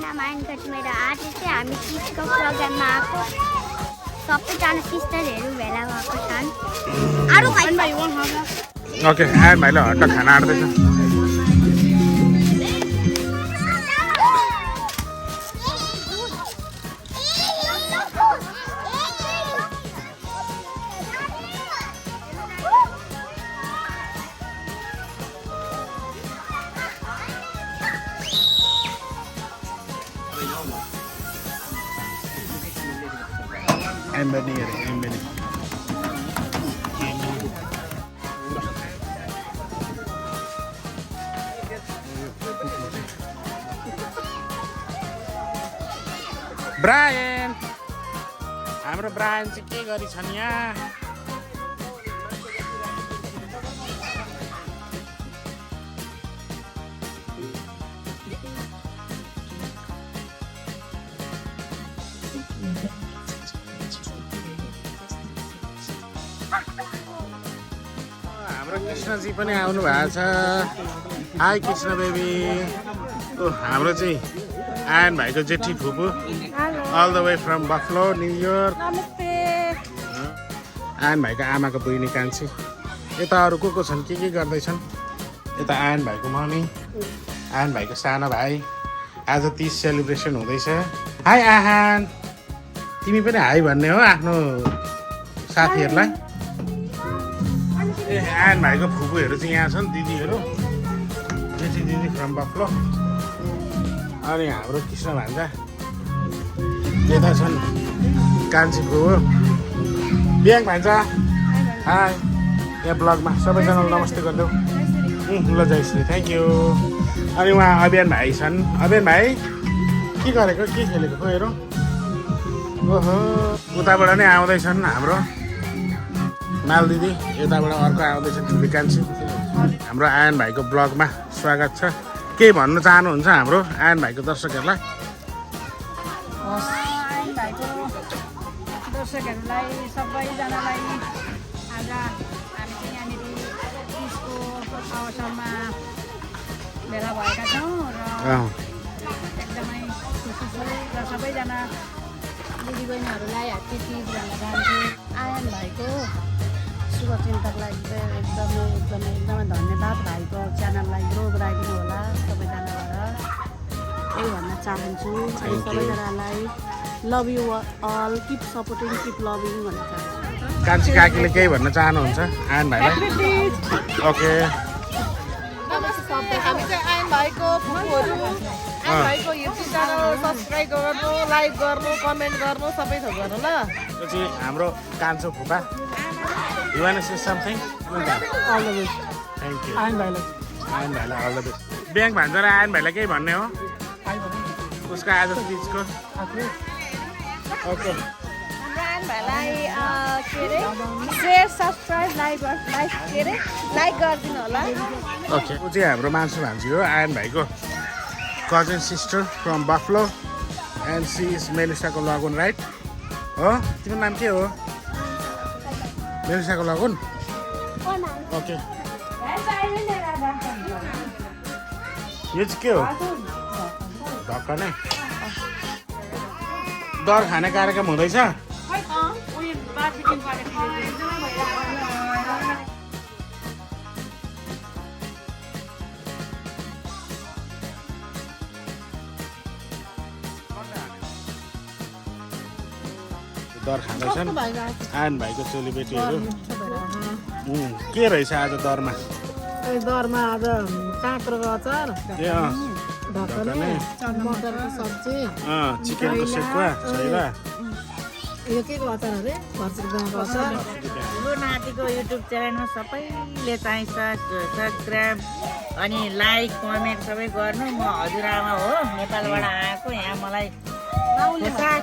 नाम आइनकट मेरो आज चाहिँ हामी टिचको प्रोग्राममा आएको सबैजना सिस्टरहरू भेला भएको छन् अरू भाइ ओके आयन भाइले हट्ट खाना आँट्दैछ Embony here, Embony. Brian! हाम्रो ब्रायन चाहिँ के गरिछन् यहाँ हाम्रो कृष्णजी पनि आउनु भएको छ हाई कृष्ण बेबी हाम्रो चाहिँ आयन भाइको जेठी फुपू all the way from Buffalo New York Ayan भाइको आमाको बहिनी कान्छी यता अरू को छन् के गर्दैछन् यता आयन भाइको मम्मी आयन भाइको सानो भाइ आज 30 सेलिब्रेसन हुँदैछ हाई आहान तिमी पनि हाई भन्ने हो आफ्नो साथीहरूलाई ए आयन भाइको फुपूहरू चाहिँ यहाँ छन् दिदीहरू जेठी दिदी फ्रम बफलो अनि हाम्रो कृष्ण भान्जा यता छन् कान्छी फुपू बिहाङ भान्जा हाई यहाँ ब्लगमा सबैजनालाई नमस्ते गरिदेऊ ल जयश्री थ्याङ्क यू अनि उहाँ अभियान भाइ छन् अभियान भाइ के गरेको के खेलेको खो हेरौँ ओहो उताबाट नै आउँदैछन् हाम्रो माल दिदी यताबाट अर्को आउँदैछ ठुली कान्छी हाम्रो आयन भाइको ब्लगमा स्वागत छ केही भन्न चाहनुहुन्छ हाम्रो आयन भाइको दर्शकहरूलाई आयन भाइको दर्शकहरूलाई सबैजनालाई आज हामी चाहिँ यहाँनिर तिजको अवसरमा भेला भएका छौँ र एकदमै खुसी छु र सबैजना दिदीबहिनीहरूलाई ह्याप्पी तिज भन्न चाहन्छु आयन भाइको शुभचिन्तकलाई एकदमै धन्यवाद भाइको च्यानललाई ग्रो गराइदिनु होला सबैजनाबाट यही भन्न चाहन्छु अनि सबैजनालाई love you all keep supporting keep loving भन्न चाहन्छु कान्छी काकीले केही भन्न चाहनुहुन्छ आयन भाइलाई ओके हामी चाहिँ आयन भाइको फुपूहरू आयन भाइको युट्युब च्यानल सब्सक्राइब गर्नु लाइक गर्नु कमेन्ट गर्नु सबै थोक गर्नु ल यो चाहिँ हाम्रो कान्छो फुपा You want to say something? All the best. Thank you. Ion भाइलाई आयन भाइलाई all the best. बिहाङ भान्जा र आयन भाइलाई केही भन्ने हो उसको आज तिजको ओके हाम्रो आयन भाइलाई के अरे सेयर सब्सक्राइब लाइक गरिदिनु होला ओके ऊ चाहिँ हाम्रो मान्छे भान्जी हो आयन भाइको cousin sister from Buffalo and she is मेलिसाको लगुन राइट हो तिम्रो नाम के हो मेलिसाको लगुन ओके यो चाहिँ के हो ढक्कनै दर खाने कार्यक्रम हुँदैछ दर खाँदैछन् आयन भाइको चेलीबेटीहरू के रहेछ आज दरमा दरमा आज काँक्रोको अचार ए ढक्कनै मटरको सब्जी चिकनको सेकुवा छैला यो के को अचार अरे फर्सीको अचार हाम्रो नातिको युट्युब च्यानलमा सबैले चाहिन्छ सब्सक्राइब अनि लाइक कमेन्ट सबै गर्नु म हजुरआमा हो नेपालबाट आएको यहाँ मलाई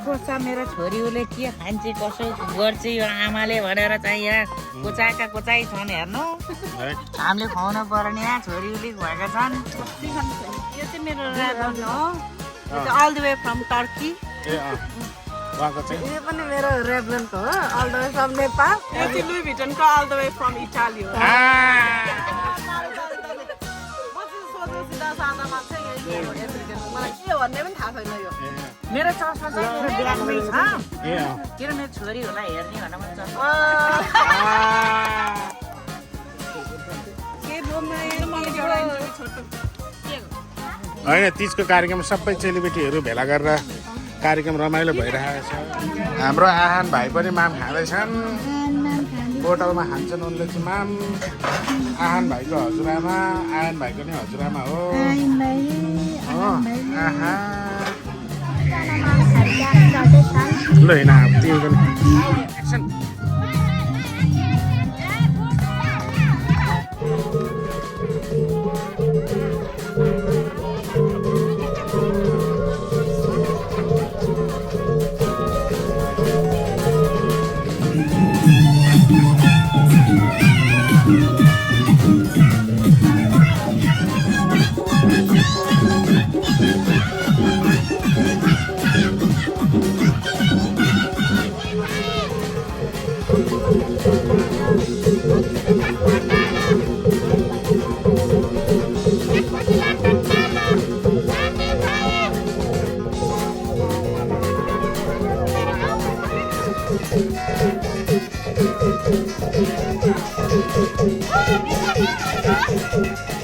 खोज्छ मेरो छोरीले के खान्छ कसो गर्छ यो आमाले भनेर चाहिँ यहाँ कोचाइ छन् हेर्नु हामीले खुवाउनु पर्ने यहाँ छोरीले भएका छन् यो चाहिँ मेरो ऱ्याबन हो all the way from Turkey यो पनि मेरो रेभरेन्टको हो all the way from Nepal यो चाहिँ लुई भिटनको all the way from Italy हो म चाहिँ सोध्नु सिधा सादा मान्छे यही हो मलाई के हो भन्ने पनि थाहा छैन यो मेरो चस्मा चाहिँ मेरो ब्यागमै छ ए अँ किन मेरो छोरीहरूलाई हेर्ने भनेर मैले चस्मा होइन तिजको कार्यक्रम सबै चेलीबेटीहरू भेला गरेर कार्यक्रम रमाइलो भइरहेको छ हाम्रो आहान भाइ पनि माम खाँदैछन् होटलमा खान्छन् उनले चाहिँ माम आहान भाइको हजुरआमा आहान भाइको नि हजुरआमा हो आहा ल होइन तिमी पनि एक्सन Oh,